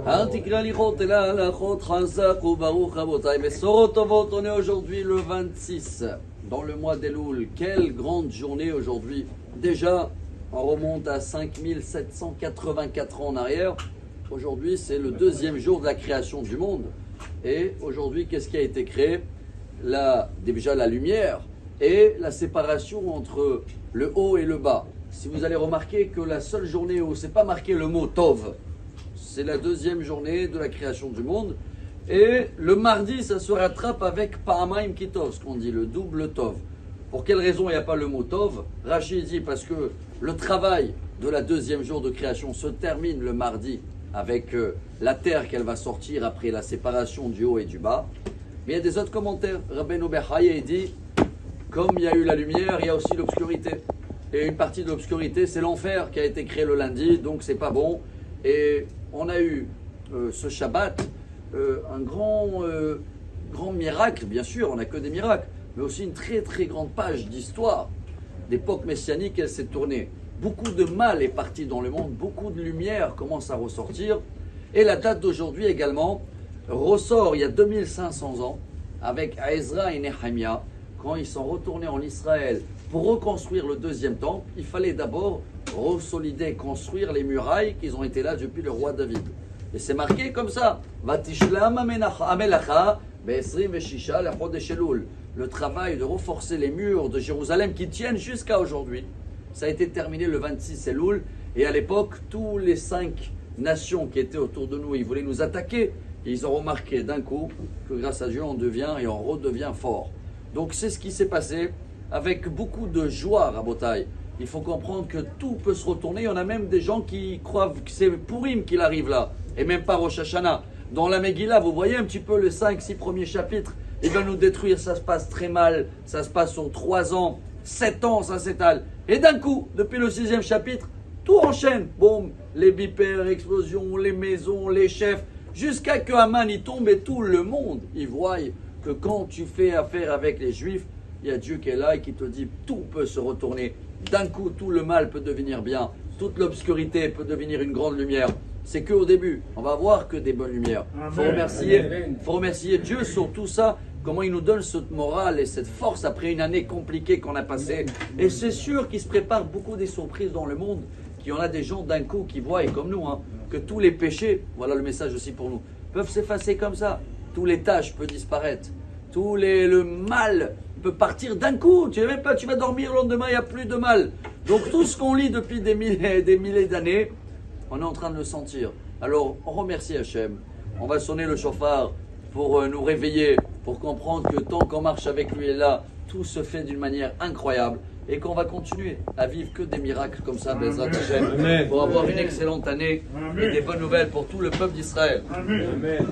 On est aujourd'hui le 26 dans le mois d'Elul. Quelle grande journée aujourd'hui. Déjà, on remonte à 5784 ans en arrière. Aujourd'hui, c'est le deuxième jour de la création du monde. Et aujourd'hui, qu'est-ce qui a été créé? Déjà la lumière et la séparation entre le haut et le bas. Si vous allez remarquer que la seule journée où c'est pas marqué le mot Tov, c'est la deuxième journée de la création du monde. Et le mardi, ça se rattrape avec Pa'amaim Kitov, ce qu'on dit, le double Tov. Pour quelle raison il n'y a pas le mot Tov? Rachid dit parce que le travail de la deuxième jour de création se termine le mardi avec la terre qu'elle va sortir après la séparation du haut et du bas. Mais il y a des autres commentaires. Rabbeinu Bechaye dit, comme il y a eu la lumière, il y a aussi l'obscurité. Et une partie de l'obscurité, c'est l'enfer qui a été créé le lundi, donc c'est pas bon. Et on a eu ce Shabbat, un grand miracle, bien sûr, on n'a que des miracles, mais aussi une très très grande page d'histoire. D'époque messianique, elle s'est tournée. Beaucoup de mal est parti dans le monde, beaucoup de lumière commence à ressortir. Et la date d'aujourd'hui également ressort il y a 2500 ans avec Ezra et Nehemia. Quand ils sont retournés en Israël pour reconstruire le deuxième temple, il fallait d'abord ressolider, construire les murailles qui ont été là depuis le roi David. Et c'est marqué comme ça. Le travail de renforcer les murs de Jérusalem qui tiennent jusqu'à aujourd'hui. Ça a été terminé le 26 Elul. Et à l'époque, tous les 5 nations qui étaient autour de nous, ils voulaient nous attaquer. Et ils ont remarqué d'un coup que grâce à Dieu, on devient et on redevient fort. Donc c'est ce qui s'est passé avec beaucoup de joie, Rabotai. Il faut comprendre que tout peut se retourner. Il y en a même des gens qui croient que c'est Purim qu'il arrive là. Et même pas Rosh Hashanah. Dans la Megillah, vous voyez un petit peu les 5-6 premiers chapitres. Il va nous détruire, ça se passe très mal. Ça se passe sur 3 ans, 7 ans, ça s'étale. Et d'un coup, depuis le 6e chapitre, tout enchaîne. Boum, les bipères, explosions, les maisons, les chefs. Jusqu'à que Haman y tombe et tout le monde y voit que quand tu fais affaire avec les Juifs, il y a Dieu qui est là et qui te dit tout peut se retourner. D'un coup, tout le mal peut devenir bien. Toute l'obscurité peut devenir une grande lumière. C'est qu'au début, on va voir que des bonnes lumières. Il faut remercier Dieu sur tout ça, comment il nous donne cette morale et cette force après une année compliquée qu'on a passée. Et c'est sûr qu'il se prépare beaucoup des surprises dans le monde, qu'il y en a des gens d'un coup qui voient, et comme nous, que tous les péchés, voilà le message aussi pour nous, peuvent s'effacer comme ça. Tous les tâches peuvent disparaître. Le mal peut partir d'un coup. Tu vas dormir le lendemain, il n'y a plus de mal. Donc tout ce qu'on lit depuis des milliers d'années, on est en train de le sentir. Alors on remercie Hachem. On va sonner le chauffard pour nous réveiller, pour comprendre que tant qu'on marche avec lui et là, tout se fait d'une manière incroyable et qu'on va continuer à vivre que des miracles comme ça, Bezrat Hachem, pour avoir une excellente année et des bonnes nouvelles pour tout le peuple d'Israël. Amen.